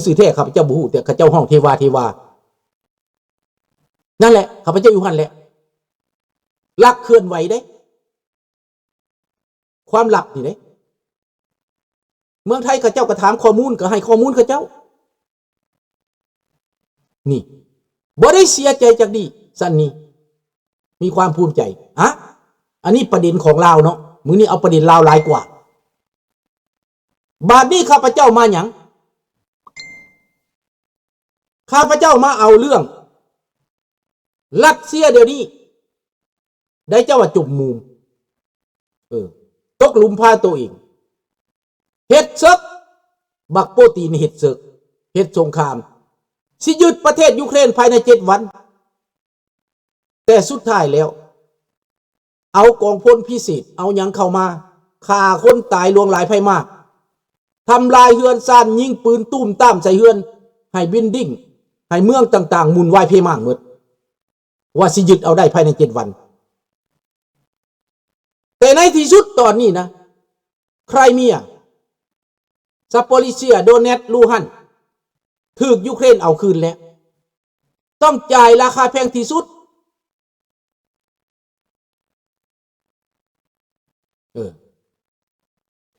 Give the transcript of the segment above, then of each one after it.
สื่อแท้ข้าพเจ้าบุหูแต่ข้าพเจ้าห้องเทวานั่นแหละข้าพเจ้าอยู่หันแหละลักเคลื่อนไหวได้ความลับนี่ได้เมืองไทยข้าเจ้าก็ถามข้อมูลก็ให้ข้อมูลข้าเจ้านี่บ่ได้เสียใจจากดีสั้นนี้มีความภูมิใจอันนี้ประเด็นของลาวเนาะมื้อนี้เอาประเด็นลาวหลายกว่าบาดนี้ข้าพเจ้ามาหยังข้าพเจ้ามาเอาเรื่องรัสเซียเดี๋ยวนี้ได้เจ้าว่าจุ่มมุมตกหลุมพาตัวเองเฮ็ดศึกบักโปตีนเฮ็ดศึกเฮ็ดสงครามสิยึดประเทศยูเครนภายใน7 วันแต่สุดท้ายแล้วเอากองพลพิเศษเอาหยังเข้ามาฆ่าคนตายลวงหลายไผมากทำลายเฮือนซ่านยิงปืนตุ้มตามใส่เฮือนให้บิลดิ้งให้เมืองต่างๆหมุนวายเพมากหมดว่าสิยึดเอาได้ภายใน7 วันแต่ในที่สุดตอนนี้นะไครเมียซาโปริเซียโดเนตลูฮันถูกยูเครนเอาคืนแล้วต้องจ่ายราคาแพงที่สุด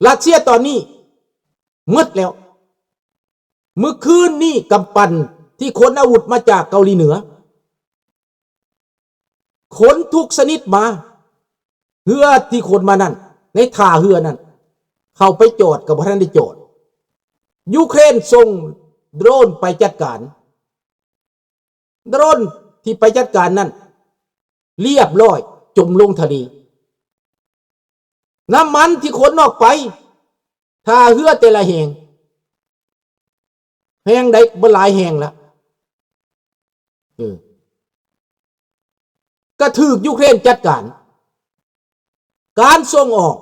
รัสเซียตอนนี้มืดแล้วเมื่อคืนนี่กำปั้นที่ขนอาวุธมาจากเกาหลีเหนือขนทุกชนิดมาเรือที่ขนมานั่นในท่าเรือนั่นเข้าไปจอดกับพระท่านได้จอดยูเครนส่งโดรนไปจัดการโดรนที่ไปจัดการนั่นเรียบร้อยจมลงทะเลน้ำมันที่ขนออกไปท่าเรือแต่ละแห่งใดบ่หลายแห่งแล้วก็ถูกยูเครนจัดการส่งออก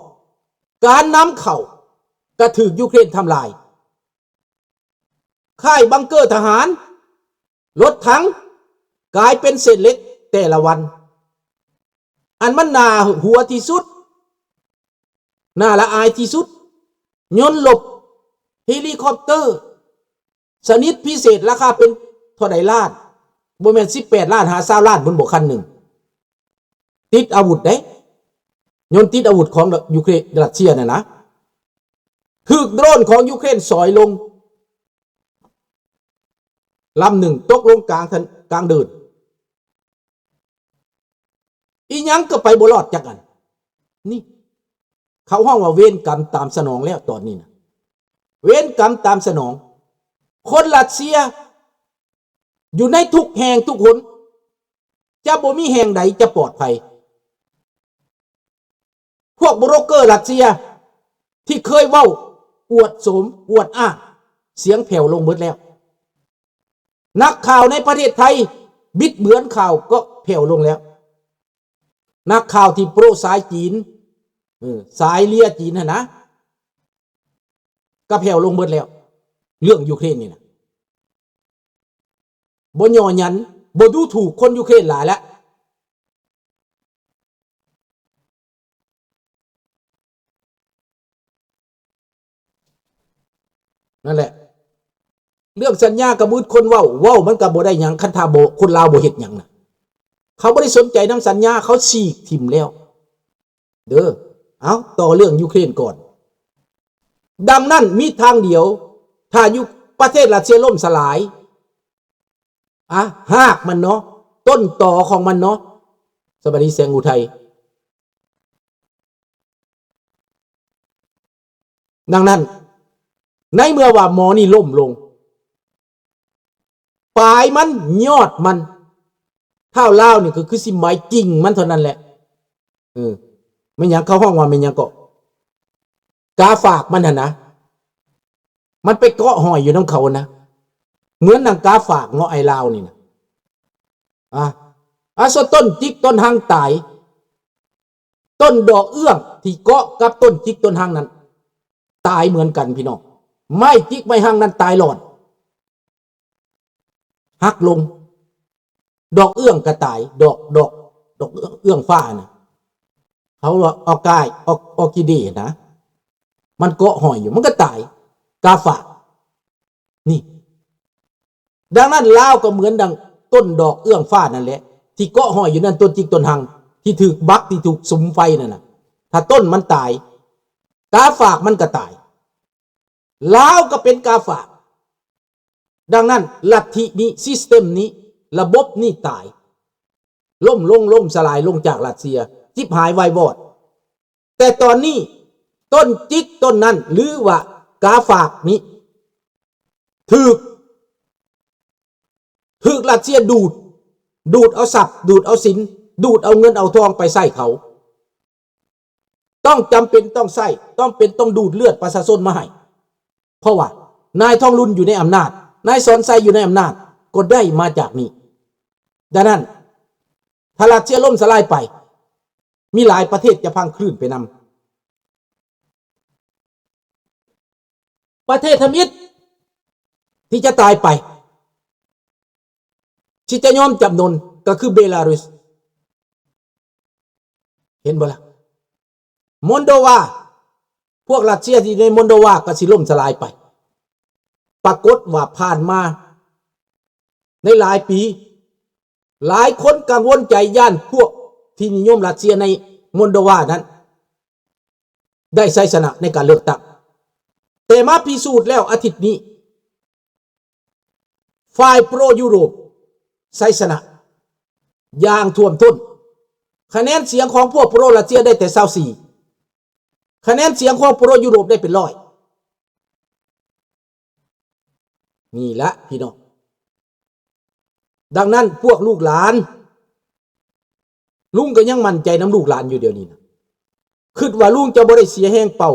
การนำเข้าก็ถูกยูเครนทำลายค่ายบังเกอร์ทหารรถถังกลายเป็นเศษเล็กแต่ละวันอันมันน่าหัวที่สุดน่าละอายที่สุดยนต์หลบเฮลิคอปเตอร์ชนิดพิเศษราคาเป็นเท่าใดล้านบ่แม่น18 ล้านหา20 ล้านบนบกคันหนึ่งติดอาวุธได้ยนต์ติดอาวุธของยูเครนรัสเซียนะถูกโดรนของยูเครนสอยลงลำหนึ่งตกลงกลางเดินอีหยังก็ไปบ่รอดจักกันนี่เขาห้องว่าเวรกรรมตามสนองแล้วตอนนี้นะเวรกรรมตามสนองคนรัสเซียอยู่ในทุกแห่งทุกหนจะบ่มีแห่งใดจะปลอดภัยพวกโบรกเกอร์รัสเซียที่เคยเว้าอวดโสมอวดอ้างเสียงแผ่วลงหมดแล้วนักข่าวในประเทศไทยบิดเบือนข่าวก็แผ่วลงแล้วนักข่าวที่โปรสายจีนสายเลียจีนนะก็แผ่วลงหมดแล้วเรื่องยูเครนนี่นะบ่ย่อหยันบ่ดูถูกคนยูเครนหลายแล้วนั่นแหละเรื่องสัญญากระบุดคนเว้ามันก็บ่ได้หยังคันทาโบคนลาวบ่เฮ็ดหยังนะเขาบ่ได้สนใจนำสัญญาเขาฉีกทิ่มแล้วเด้อเอาต่อเรื่องยูเครนก่อนดังนั้นมีทางเดียวถ้าอยู่ประเทศรัสเซียล่มสลายหากมันเนาะต้นต่อของมันเนาะสวัสดีแสงอุทัยดังนั้นในเมื่อว่าหมอนี่ล่มลงปลายมันยอดมันเท่าเล่านี่ก็คือสิไม้กิ่งมันเท่านั้นแหละไม่ยังเข้าห้องว่าไม่ยังก็กาฝากมันนะมันไปเกาะหอยอยู่น้ำเขานะเหมือนนางกาฝากเงาะไอลาวนี่นะส่วนต้นจิกต้นหางตายต้นดอกเอื้องที่เกาะกับต้นจิกต้นหางนั้นตายเหมือนกันพี่น้องไม่จิกไม่หางนั้นตายหลอดหักลงดอกเอื้องกระต่ายดอกเอื้องฟ้านะเขาว่าออร์คิเดนะมันเกาะหอยอยู่มันก็ตายกาฝากนี่ ดังนั้นลาวก็เหมือนดังต้นดอกเอื้องฟ้านั่นแหละที่เกาะห้อยอยู่นั่นต้นจิกต้นหังที่ถูกบักที่ถูกสุมไฟนั่นน่ะถ้าต้นมันตายกาฝากมันก็ตายลาวก็เป็นกาฝากดังนั้นลัทธินี้ซิสเต็มนี้ระบบนี้ตายล่มสลายลงจากรัสเซียจิบหายวายวอดแต่ตอนนี้ต้นจิกต้นนั้นหรือว่ากาฝากนี้ถูกรัสเซียดูดเอาทรัพย์ดูดเอาสินดูดเอาเงินเอาทองไปใส่เขาต้องจำเป็นต้องใส่ต้องดูดเลือดประชาชนมาให้เพราะว่านายทองลุนอยู่ในอำนาจนายสอนไซอยู่ในอำนาจก็ได้มาจากนี้ดังนั้นถ้ารัสเซียล่มสลายไปมีหลายประเทศจะพังคลื่นไปนำประเทศทมิตรที่จะตายไปที่จะยอมจำนนก็คือเบลารุสเห็นบ่ล่ะมอนโดวาพวกรัสเซียที่ในมอนโดวาก็สิล่มสลายไปปรากฏว่าผ่านมาในหลายปีหลายคนกังวลใจย่านพวกที่นิยมรัสเซียในมอนโดวานั้นได้ชัยชนะในการเลือกตั้งแต่มาพิสูจน์แล้วอาทิตย์นี้ฝ่ายโปรยุโรปชัยชนะอย่างท่วมท้นคะแนนเสียงของพวกโปรรัสเซียได้แต่24คะแนนเสียงของโปรยุโรปได้เป็น100นี่ละพี่น้องดังนั้นพวกลูกหลานลุงก็ยังมั่นใจน้ำลูกหลานอยู่เดี๋ยวนี้นะคิดว่าลุงจะบ่ได้เสียแห้งเป่า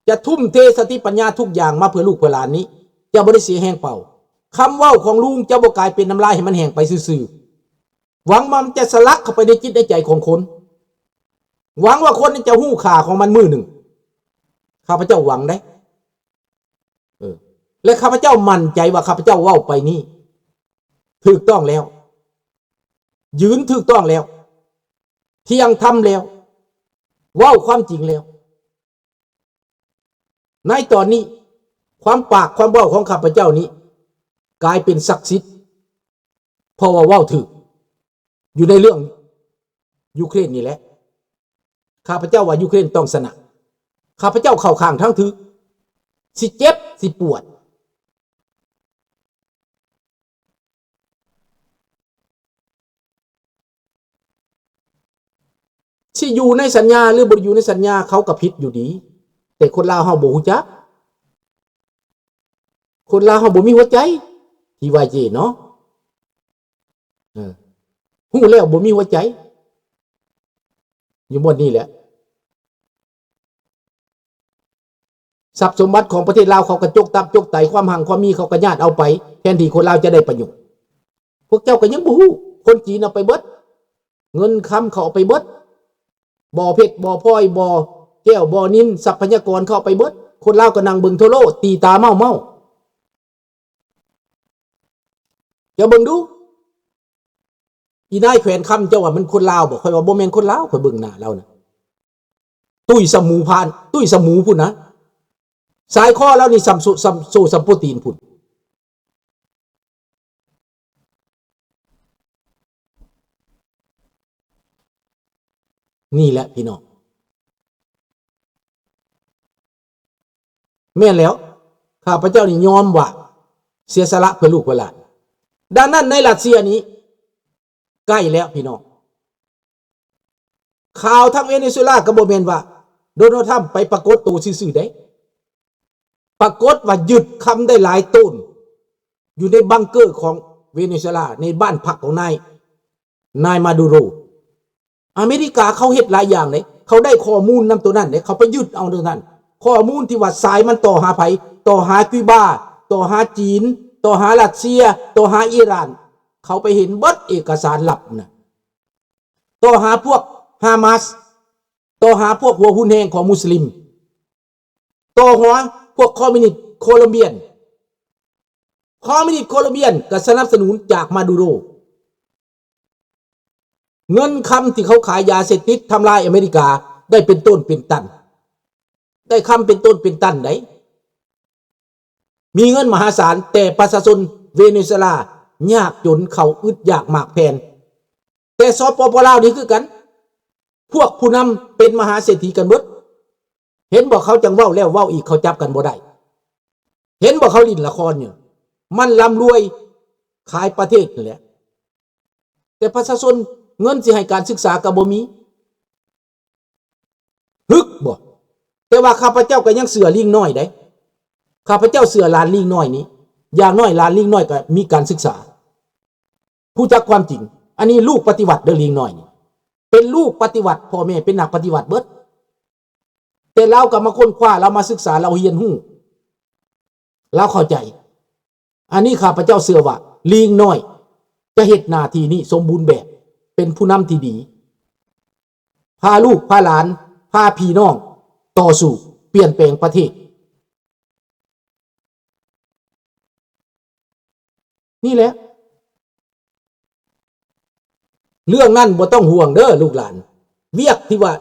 จะทุ่มเทสติปัญญาทุกอย่างมาเพื่อลูกเพื่อหลานนี้จะบ่ได้เสียแห้งเป่าคำเว้าของลุงจะบ่กลายเป็นน้ำลายให้มันแห้งไปซื่อๆหวังมันจะสลักเข้าไปในจิตในใจของคนหวังว่าคนจะหู้ค่าของมันมือหนึ่งข้าพเจ้าหวังได้และข้าพเจ้ามั่นใจว่าข้าพเจ้าเว้าไปนี่ถูกต้องแล้วยืนถูกต้องแล้วเที่ยงธรรมแล้วเว้าความจริงแล้วในตอนนี้ความปากความเว้าของข้าพเจ้านี้กลายเป็นศักดิ์สิทธิ์เพราะว่าเว้าถูกอยู่ในเรื่องยูเครนนี่แหละข้าพเจ้าว่ายูเครนต้องชนะข้าพเจ้าเข้าข้างทั้งถูกสิเจ็บสิปวดที่อยู่ในสัญญาหรือบ่อยู่ในสัญญาเขาก็ผิดอยู่ดีแต่คนลาวเฮาบ่ฮู้จักคนลาวเฮาบ่มีหัวใจที่ว่าเจเนาะฮู้แล้วบ่มีหัวใจอยู่หมดนี่แหละทรัพย์สมบัติของประเทศลาวเขาก็จกตับจกไตความหังความมีเขาก็ญาติเอาไปแทนที่คนลาวจะได้ประโยชน์พวกเจ้าก็ยังบ่ฮู้คนจีนเอาไปเบิดเงินคำเขาเอาไปเบิดบ่อเพชรบ่อพลอยบ่อแก้วบ่อนิลทรัพยากรเข้าไปเบิดคนลาวก็นั่งเบิ่งโทโลตีตาเมาอย่าเบิ่งดูอีนายแขวนคำเจ้าว่ามันคนลาวบ่ค่อยว่าบ่แม่นคนลาวค่อยเบิ่งหน้าเรานะตุ้ยสมูพานตุ้ยสมูพุ่นนะสายข้อแล้วนี่สัมโปรตีนพุ่นนี่แหละพี่น้องแม่นแล้วข้าพเจ้านี่ยอมว่าเสียสละเพื่อลูกเพื่อหลานดังนั้นในรัสเซียนี้ใกล้แล้วพี่น้องข่าวทั้งเวเนซุเอลาก็บ่แม่นว่าโดนัลด์ทรัมป์ไปปรากฏตัวซื่อๆได้ปรากฏว่ายึดคำได้หลายต้นอยู่ในบังเกอร์ของเวเนซุเอลาในบ้านพักของนายมาดูโรอเมริกาเขาเฮ็ดหลายอย่างเลยเขาได้ข้อมูลนำตัวนั้นเนี่ยเขาไปยึดเอาตัวนั้นข้อมูลที่ว่าสายมันต่อหาไผต่อหาคิวบาต่อหาจีนต่อหารัสเซียต่อหาอิหร่านเขาไปเห็นเบิดเอกสารลับนะต่อหาพวกฮามาสต่อหาพวกหัวหุ้นแห่งของมุสลิมต่อหัวพวกคอมมิวนิสต์โคลอมเบียนก็สนับสนุนจากมาดูโรเงินคำที่เขาขายยาเสพติดทำลายอเมริกาได้เป็นต้นเป็นตันได้คำเป็นต้นเป็นตันไหนมีเงินมหาศาลแต่ประชาชน เวเนซุเอลายากจนเขาอึดอยากหมากแผ่นแต่สปปลาวนี่คือกันพวกผู้นำเป็นมหาเศรษฐีกันหมดเห็นบอกเขาจังเว้าแล้วเว้าอีกเขาจับกันบ่ได้เห็นบอกเขาลิ้นละครเนี่ยมันร่ำรวยขายประเทศนี่แหละแต่ประชาชนเงินสิให้การศึกษาก็บ่มีฮึกบ่แต่ว่าข้าพเจ้าก็ยังเสือลิงน้อยได้ข้าพเจ้าเสือลานลิงน้อยนี้อย่างน้อยลานลิงน้อยก็มีการศึกษาผู้จักความจริงอันนี้ลูกปฏิวัติเด้อลิงน้อยนี่เป็นลูกปฏิวัติพ่อแม่เป็นนักปฏิวัติเบิดแต่เราก็มาค้นคว้าเรามาศึกษาเราเรียนรู้เราเข้าใจอันนี้ข้าพเจ้าเชื่อว่าลิงน้อยจะเฮ็ดหน้าที่นี้สมบูรณ์แบบเป็นผู้นำที่ดีพาลูกพาหลานพาพี่น้องต่อสู้เปลี่ยนแปลงประเทศนี่แหละเรื่องนั้นบ่ต้องห่วงเด้อลูกหลานเวียกที่ว่า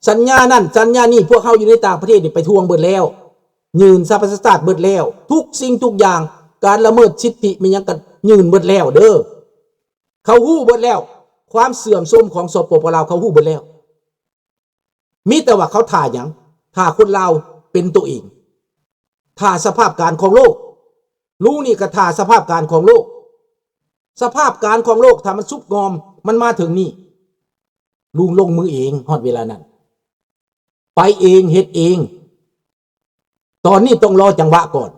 สัญญานั่นสัญญานี่พวกเขาอยู่ในต่างประเทศนี่ไปทวงเบิดแล้วยืนสรรพชาติเบิดแล้วทุกสิ่งทุกอย่างการละเมิดสิทธิมันยังกันยืนเบิดแล้วเด้อเขาฮู้เบิดแล้วความเสื่อมโทรมของสปปลาวเขาฮู้เบิดแล้วมีแต่ว่าเขาท่าหยังท่าคนลาวเป็นตัวเองท่าสภาพการของโลกรู้นี่ก็ท่าสภาพการของโลกสภาพการของโลกถ้ามันซุบงอมมันมาถึงนี่ลุงลงมือเองฮอดเวลานั้นไปเองเฮ็ดเองตอนนี้ต้องรอจังหวะก่อน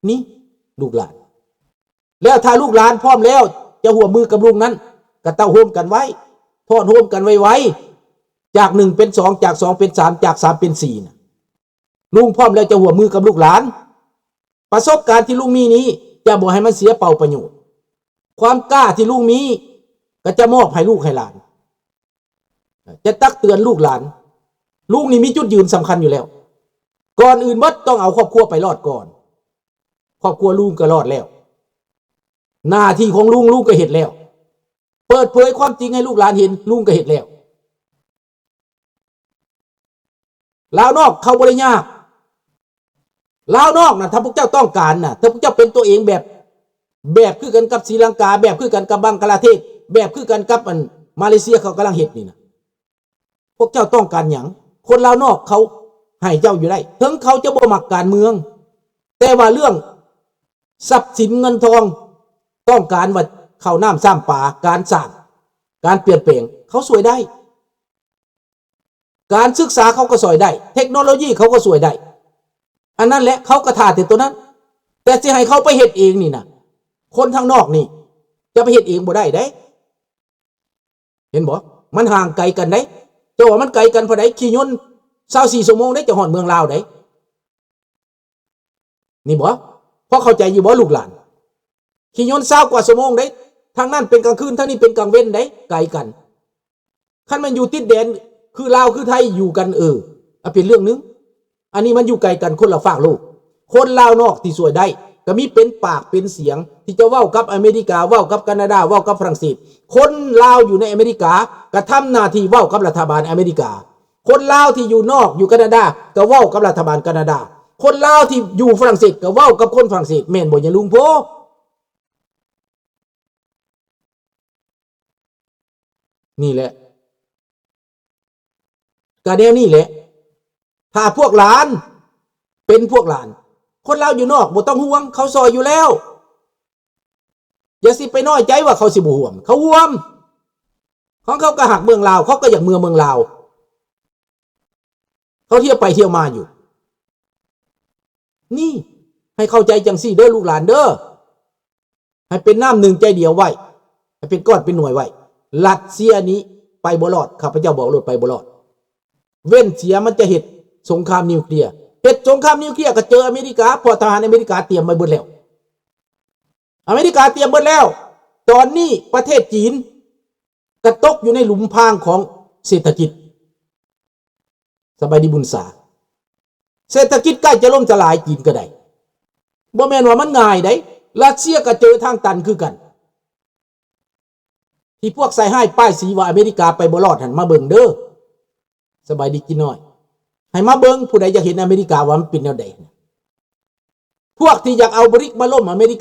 นี่ลูกหลานแล้วถ้าลูกหลานพร้อมแล้วจะหัวมือกับลุงนั้นก็ต้องโฮมกันไว้พอดโฮมกันไว้จาก1เป็น2จาก2เป็น3จาก3เป็น4นะลุงพร้อมแล้วจะหัวมือกับลูกหลานประสบการณ์ที่ลุงมีนี้จะบ่ให้มันเสียเปล่าประโยชน์ความกล้าที่ลุงมีก็จะมอบให้ลูกให้หลานจะตักเตือนลูกหลานลุงนี่มีจุดยืนสำคัญอยู่แล้วก่อนอื่นมัดต้องเอาครอบครัวไปรอดก่อนครอบครัวลุงก็รอดแล้วหน้าที่ของลุงก็เห็นแล้วเปิดเผยความจริงให้ลูกหลานเห็นลุงก็เห็นแล้วลาวนอกเขาบริยากลาวนอกนะถ้าพวกเจ้าต้องการนะถ้าพวกเจ้าเป็นตัวเองแบบคือกันกับศรีลังกาแบบคือกันกับบังกลาเทศแบบคือกันกับมาเลเซียเขากำลังเห็นนี่นะพวกเจ้าต้องการหยังคนลาวนอกเขาให้เจ้าอยู่ได้ถึงเขาจะบ่มักการเมืองแต่ว่าเรื่องทรัพย์สินเงินทองต้องการว่าเข้าน้ำซ้ำป่าการสร้างการเปลี่ยนแปลงเขาสวยได้การศึกษาเขาก็สวยได้เทคโนโลยีเขาก็สวยได้อันนั้นแหละเขากระทาแต่ตัวนั้นแต่จะให้เขาไปเฮ็ดเองนี่นะคนทางนอกนี่จะไปเฮ็ดเองบ่ได้ได้เห็นบ่มันห่างไกลกันได้เจ้าว่ามันไกลกันพอได้ขี่ยนต์24 ชั่วโมงได้จะฮอดเมืองลาวได้นี่บ่พอเข้าใจอยู่บ่ลูกหลานขี่ยนต์20 กว่าชั่วโมงได้ทางนั้นเป็นกลางคืนทางนี้เป็นกลางเว้นได้ไกลกันคันมันอยู่ติดแดนคือลาวคือไทยอยู่กันเป็นเรื่องนึงอันนี้มันอยู่ไกลกันคนละฝากโลกคนลาวนอกที่สวยได้ก็มีเป็นปากเป็นเสียงที่จะเว้ากับอเมริกาเว้ากับแคนาดาเว้ากับฝรั่งเศสคนลาวอยู่ในอเมริกากระทำหน้าที่เว้ากับรัฐบาลอเมริกาคนลาวที่อยู่นอกอยู่แคนาดาก็เว้ากับรัฐบาลแคนาดาคนลาวที่อยู่ฝรั่งเศสก็เว้ากับคนฝรั่งเศสแม่นบ่อย่าลุงโพนี่แหละก็แนวนี่แหละถ้าพวกหลานเป็นพวกหลานคนลาวอยู่นอกบ่ต้องห่วงเขาซอยอยู่แล้วอย่าสิไปน้อยใจว่าเขาสิบ่ห่วงเขาห่วงของเขาก็หักเมืองลาวเขาก็อยากเมืองลาวเขาเที่ยวไปเที่ยวมาอยู่นี่ให้เข้าใจจังซี่เด้อลูกหลานเด้อให้เป็นน้ำหนึ่งใจเดียวไว้ให้เป็นก้อนเป็นหน่วยไว้รัสเซียนี้ไปบ่รอดข้าพเจ้าบอกเลยไปบ่รอดเว้นเสียมันจะเฮ็ดสงครามนิวเคลียร์เฮ็ดสงครามนิวเคลียร์ก็เจออเมริกาพอทหารอเมริกาเตรียมไว้เบิดแล้วอเมริกาเตรียมเบิดแล้วตอนนี้ประเทศจีนกระตกอยู่ในหลุมพรางของเศรษฐกิจสบายดีบุญษาเศรษฐกิจใกล้จะล่มสลายจีนก็ได้บ่แม่นว่ามันง่ายได้รัสเซียก็เจอทางตันคือกันที่พวกใส่ให้ป้ายสีว่าอเมริกาไปบ่รอดหันมาเบิ่งเด้อสบายดีกินน้อยให้มาเบิ่งผู้ใดอยากเห็นอเมริกาว่ามันเป็นแนวใดพวกที่อยากเอาบริกมาล่มอเมริกา